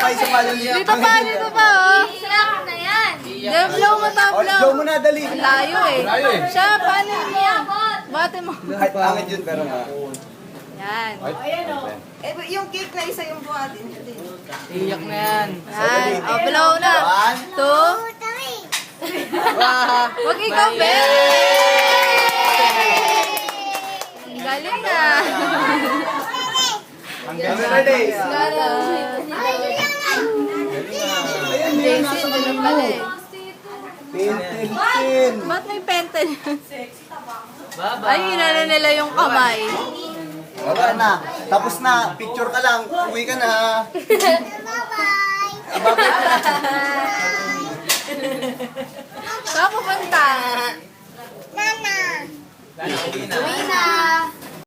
pa, isa pa. Dito pa, oh. Iyak na yan. Blow mo to, blow. Blow mo na, dali. Layo eh. Siya, paano mo? Bate mo. Ay, pangit yun, pero nga. Yan. Eh, yung cake na isa yung buhatin. Iyak na yan. Yan. Oh, blow na. 2. Wag ikaw, Ben. Galing na. Happy birthday! Jason, ganun pala eh. Pin. Ba't may pentel? Bye-bye. Ay, inano nila yung kamay. Wala na. Tapos na. Picture ka lang. Uwi ka na. Saan pupunta?